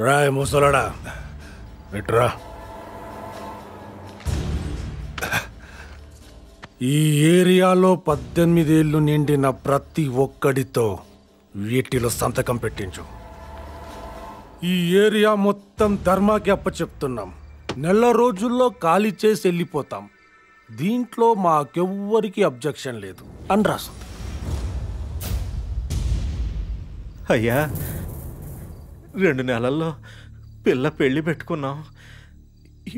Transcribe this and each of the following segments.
రాయ్ ముసలాడా ఎట్రా. ఈ ఏరియాలో 18 ఏళ్ళు నిండిన ప్రతి ఒక్కడితో వీటిలో సంతకం పెట్టించు. ఈ ఏరియా మొత్తం ధర్మాకి అప్పచెప్తున్నాం. నెల రోజుల్లో ఖాళీ చేసి వెళ్ళిపోతాం. దీంట్లో మాకెవ్వరికి అబ్జెక్షన్ లేదు అని రాస్తుంది. అయ్యా 2 నెలల్లో పిల్ల పెళ్లి పెట్టుకున్నాం.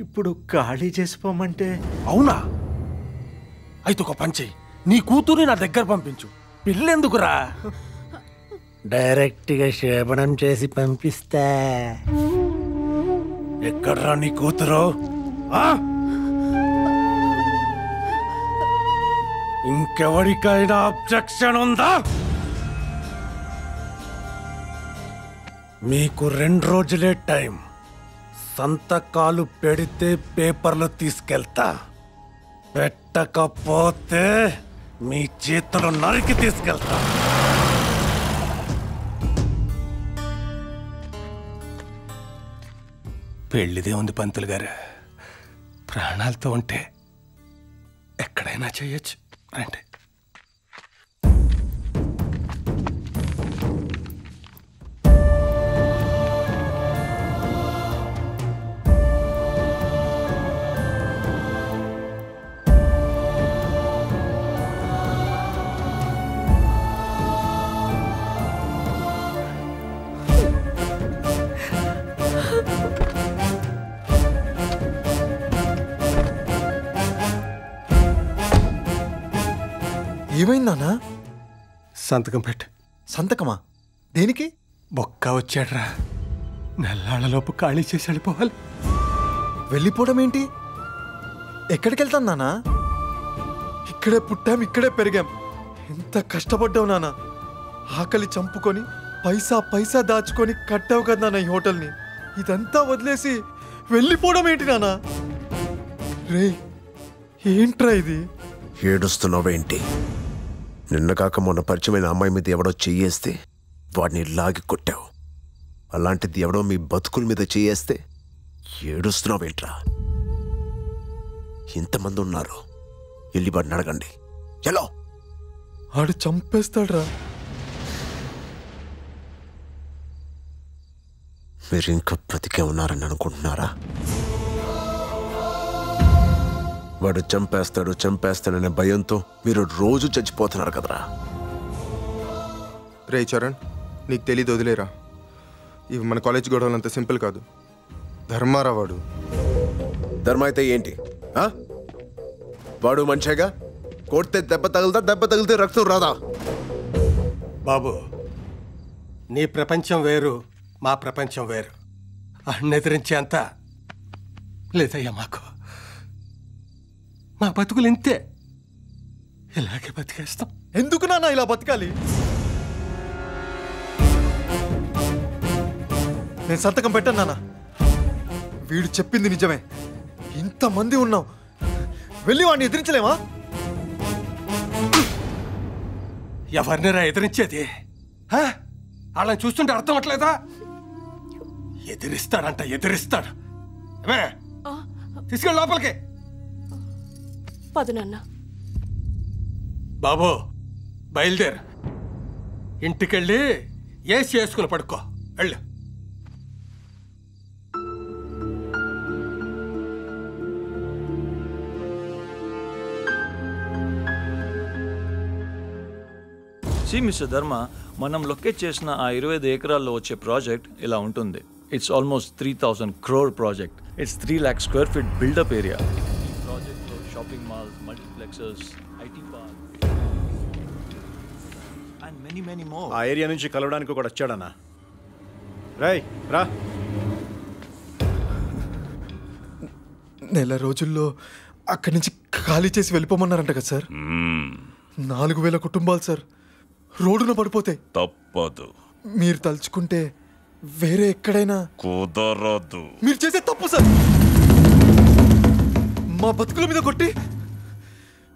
ఇప్పుడు ఖాళీ చేసిపోమంటే? అవునా? అయితే ఒక పని చెయ్యి, నీ కూతురు నా దగ్గర పంపించు. పిల్లెందుకురా, డైరెక్ట్గా శోభనం చేసి పంపిస్తా. ఎక్కడ్రా నీ కూతురు? ఇంకెవరికైనా అబ్జెక్షన్ ఉందా? మీకు 2 రోజులే టైం. సంతకాలు పెడితే పేపర్లు తీసుకెళ్తా, పెట్టకపోతే మీ చేతులు నరికి తీసుకెళ్తా. పెళ్లిదే ఉంది పంతులు గారు, ప్రాణాలతో ఉంటే ఎక్కడైనా చేయొచ్చు. రండి. ఏమైందానా? సంతకం పెట్టు. సంతకమా? దేనికి? బొక్క వచ్చాడ్రా, నెల్లాళ్లలోపు ఖాళీ చేసి వెళ్ళిపోవాలి. వెళ్ళిపోవడం ఏంటి? ఎక్కడికి వెళ్తాం నానా? ఇక్కడే పుట్టాం, ఇక్కడే పెరిగాం. ఎంత కష్టపడ్డావు నానా. ఆకలి చంపుకొని పైసా పైసా దాచుకొని కట్టావు కదా నాన్న ఈ హోటల్ని. ఇదంతా వదిలేసి వెళ్ళిపోవడం ఏంటి నానా? రే ఏంట్రా ఇది? ఏడుస్తున్నావేంటి? నిన్న కాక మొన్న పరిచయమైన అమ్మాయి మీద ఎవడో చెయ్యేస్తే వాడిని లాగి కొట్టావు. అలాంటిది ఎవడో మీ బతుకుల మీద చెయ్యేస్తే ఏడుస్తున్నావేంట్రా? ఇంతమంది ఉన్నారు, వెళ్ళి వాడిని అడగండి. ఎలా? ఆడు చంపేస్తాడ్రా. మీరు ఇంకా బ్రతికే ఉన్నారని అనుకుంటున్నారా? వాడు చంపేస్తాడనే భయంతో మీరు రోజు చచ్చిపోతున్నారు కదరా. రే చరణ్, నీకు తెలీదు, వదిలేరా. ఇవి మన కాలేజ్ గొడవలు అంత సింపుల్ కాదు. ధర్మారా వాడు. ధర్మ అయితే ఏంటి? వాడు మనిషేగా. కొడితే దెబ్బ తగిలితే రక్తం రాదా? బాబు, నీ ప్రపంచం వేరు, మా ప్రపంచం వేరు. ఎదిరించేంత లేదయ్యా మాకు. మా బతుకులు ఇంతే, ఇలాగే బతికేస్తాం. ఎందుకు నాన్న ఇలా బతకాలి? నేను సంతకం పెట్టాను నాన్న. వీడు చెప్పింది నిజమే. ఇంతమంది ఉన్నాం, వెళ్ళి వాడిని ఎదిరించలేమా? ఎవరినిరా ఎదిరించేది? వాళ్ళని చూస్తుంటే అర్థం అవట్లేదా? ఎదిరిస్తాడు. తీసుకెళ్ళి లోపలికి. పదు నాన్న. బాబు బయలుదేరు, ఇంటికెళ్ళి ఏసి చేసుకుని పడుకో. వెళ్ళు. సి మిస్టర్ ధర్మ, మనం లొకేట్ చేసిన ఆ 25 ఎకరాల్లో వచ్చే ప్రాజెక్ట్ ఇలా ఉంటుంది. It's almost 3000 crore project. It's 3 lakh square feet built up area. ఈ ప్రాజెక్ట్లో shopping malls, multiplexes, IT park and many more. ఆ ఏరియా నుంచి కలవడానికి ఒకటి వచ్చాడన్నా. రై రా. నెల రోజుల్లో అక్కడి నుంచి ఖాళీ చేసి వెళ్ళిపోమన్నారంట కదా సార్. 4000 కుటుంబాలు సార్ రోడ్డున పడిపోతాయి. తప్పదు. మీరు తలుచుకుంటే వేరే ఎక్కడైనా కుదరదు. మీరు చేసే తప్పు సార్. మా బతుకుల మీద కొట్టి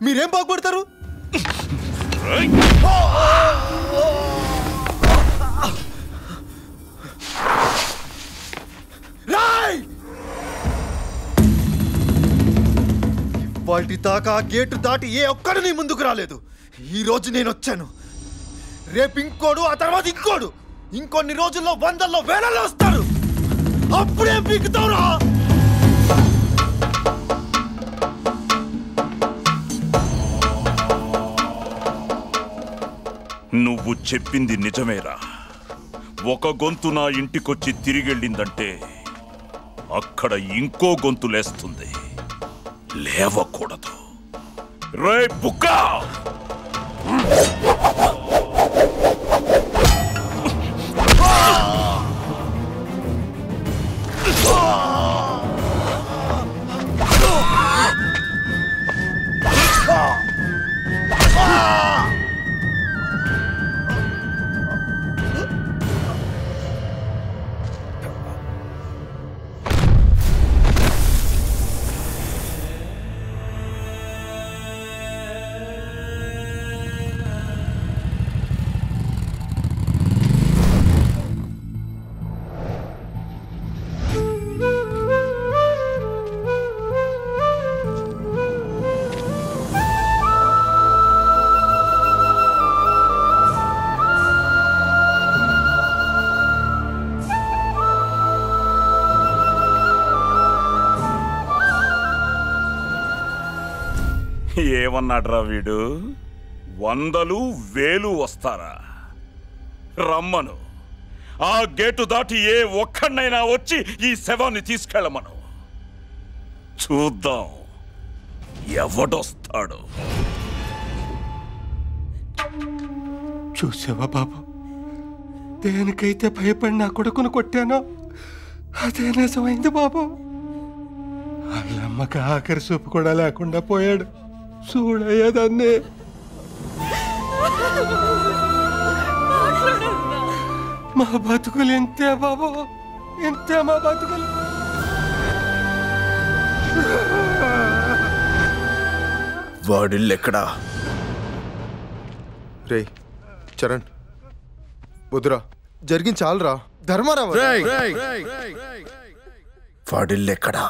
మీరేం బాగుపడతారు? వాటి దాకా ఆ గేటు దాటి ఏ ఒక్కడు నీ ముందుకు రాలేదు. ఈ రోజు నేను వచ్చాను, రేపు ఇంకోడు, ఆ తర్వాత ఇంకోడు, ఇంకొన్ని రోజుల్లో వందల్లో వేలలో వస్తారు. అప్పుడేం పీకుతావురా? నువ్వు చెప్పింది నిజమేరా. ఒక గొంతు నా ఇంటికొచ్చి తిరిగెళ్ళిందంటే అక్కడ ఇంకో గొంతు లేస్తుంది. లేవకూడదు. రే బుక్కా! ఏమన్నాడ్రా వీడు? 100 1000 వస్తారా? రమ్మను. ఆ గేటు దాటి ఏ ఒక్కడినైనా వచ్చి ఈ శవాన్ని తీసుకెళ్ళమను. చూద్దాం ఎవడొస్తాడు. చూసావా బాబు, దేనికైతే భయపడి నా కొడుకును కొట్టానో అదే నిజమైంది బాబు. వాళ్ళమ్మకి ఆఖరి చూపు కూడా లేకుండా పోయాడు. చూడయ్యేదాన్ని. మా బతుకులు ఇంతే బాబు, ఇంతే మా బతుకులు. వాడిల్లెక్కడా? రే చరణ్, వద్దురా, జరిగింది చాలురా. ధర్మారావు వాడిల్లెక్కడా?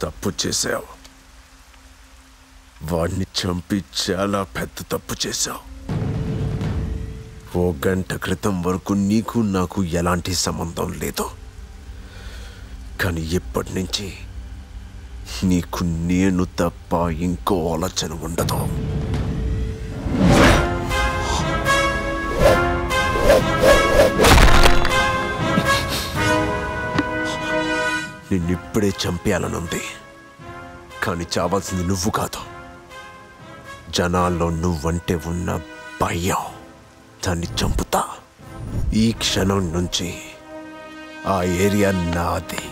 తప్పు చేశావు. వాడిని చంపి చాలా పెద్ద తప్పు చేశావు. 1 గంట క్రితం వరకు నీకు నాకు ఎలాంటి సంబంధం లేదు. కానీ ఇప్పటి నుంచి నీకు నేను తప్ప ఇంకో ఆలోచన ఉండదు. నిన్నిప్పుడే చంపేయాలనుంది. కానీ చావాల్సింది నువ్వు కాదు. జనాల్లో నువ్వంటే ఉన్న భయం. దాన్ని చంపుతా. ఈ క్షణం నుంచి ఆ ఏరియా నాది.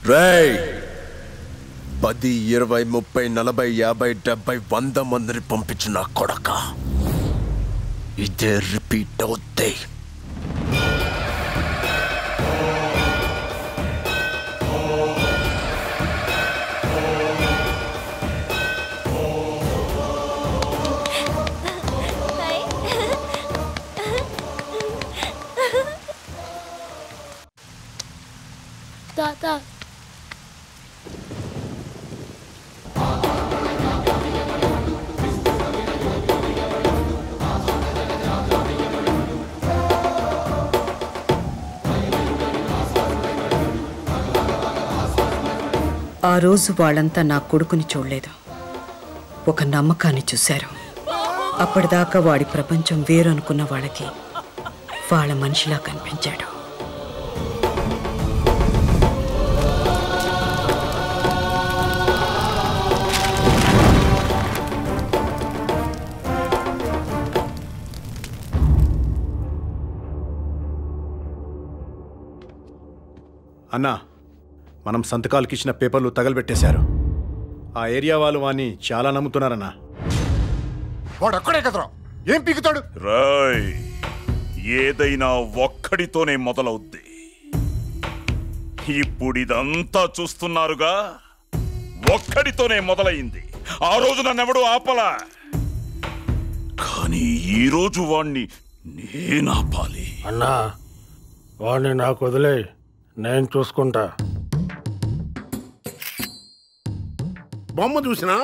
రేయ్, 10, 20, 30, 40, 50, 70, 100 మందిని పంపించిన కొడక. ఇదే రిపీట్ అవుద్ది. తాత, ఆ రోజు వాళ్ళంతా నా కొడుకుని చూడలేదు, ఒక నమ్మకాన్ని చూశారు. అప్పటిదాకా వాడి ప్రపంచం వేరు అనుకున్న వాళ్ళకి వాళ్ళ మనిషిలా కనిపించాడు. అన్నా, మనం సంతకాలకి ఇచ్చిన పేపర్లు తగలబెట్టేశారు. ఆ ఏరియా వాళ్ళు వాణ్ణి చాలా నమ్ముతున్నారన్నా. వాడు అక్కడే కదరా, ఏం పీకుతాడు? రాయ్, ఏదైనా ఒక్కడితోనే మొదలవుద్ది. ఇప్పుడు ఇదంతా చూస్తున్నారుగా, ఒక్కడితోనే మొదలైంది. ఆ రోజు నన్నెవడూ ఆపలా, కానీ ఈరోజు వాణ్ణి నేనాపాలి. అన్నా, వాడిని నాకు వదిలే, నేను చూసుకుంటా. బొమ్మ చూసినా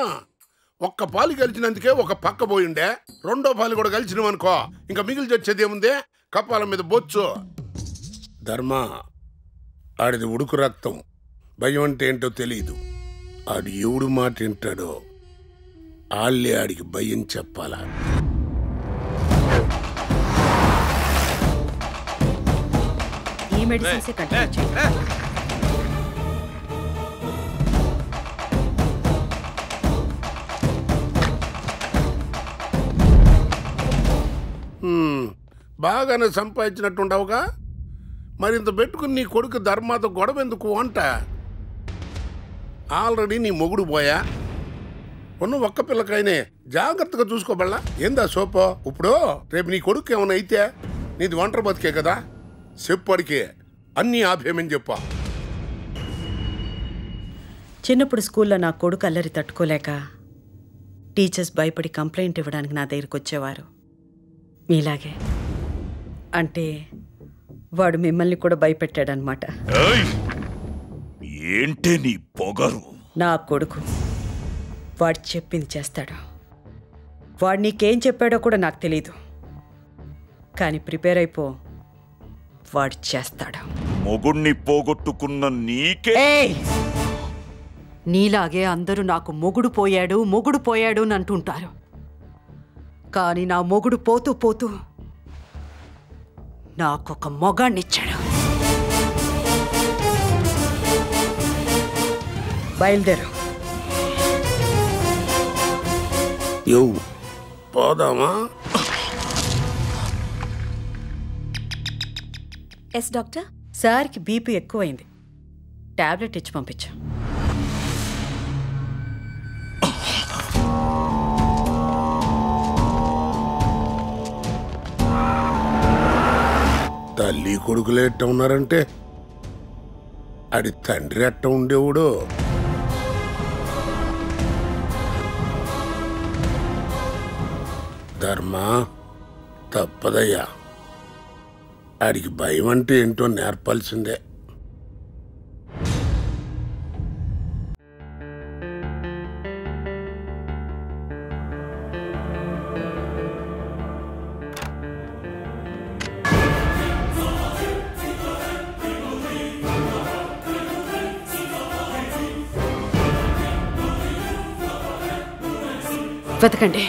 ఒక్క పాలు గెలిచినందుకే ఒక పక్క పోయిండే, రెండో పాలు కూడా గెలిచినవనుకో ఇంకా మిగిలి వచ్చేది ఏముంది? కపాల మీద బొచ్చు. ధర్మ, ఆడిది ఉడుకు రక్తం, భయం అంటే ఏంటో తెలీదు. ఆడు ఎవడు మాట వింటాడో ఆళ్ళే ఆడికి భయం చెప్పాలా. ఈ మెడిసిన్స్ కంటిన్యూ చేయండి. బాగానే సంపాదించినట్టుండవుగా, మరింత పెట్టుకుని నీ కొడుకు ధర్మాతో గొడవ ఎందుకు అంట? ఆల్రెడీ నీ మొగుడు పోయా, ఉన్న ఒక్క పిల్లకైనే జాగ్రత్తగా చూసుకోబల్లా. ఏందా సోపో? ఇప్పుడు రేపు నీ కొడుకు ఏమైనా అయితే నీది ఒంటరి బతికే కదా, చెప్పడికే అన్నీ ఆపేమని చెప్పా. చిన్నప్పుడు స్కూల్లో నా కొడుకు అల్లరి తట్టుకోలేక టీచర్స్ భయపడి కంప్లైంట్ ఇవ్వడానికి నా దగ్గరికి వచ్చేవారు. మీలాగే. అంటే వాడు మిమ్మల్ని కూడా భయపెట్టాడనమాట. ఏంటే నీ పొగరు? నా కొడుకు వాడు చెప్పింది చేస్తాడు. వాడు నీకేం చెప్పాడో కూడా నాకు తెలీదు, కానీ ప్రిపేర్ అయిపో, వాడు చేస్తాడు. మొగుణ్ణి పోగొట్టుకున్న నీకే. నీలాగే అందరూ నాకు మొగుడు పోయాడు అని అంటుంటారు, కానీ నా మొగుడు పోతూ పోతూ నాకొక మొగాన్నిచ్చాడు. బయలుదేరు. పోదామా? Yes doctor. సార్కి బీపీ ఎక్కువైంది, టాబ్లెట్ ఇచ్చి పంపించా. తల్లి కొడుకులు ఎట్ట ఉన్నారంటే ఆడి తండ్రి ఎట్ట ఉండేవాడు? ధర్మ తప్పదయ్యా, ఆడికి భయం అంటే ఏంటో నేర్పాల్సిందే. వెతకండి.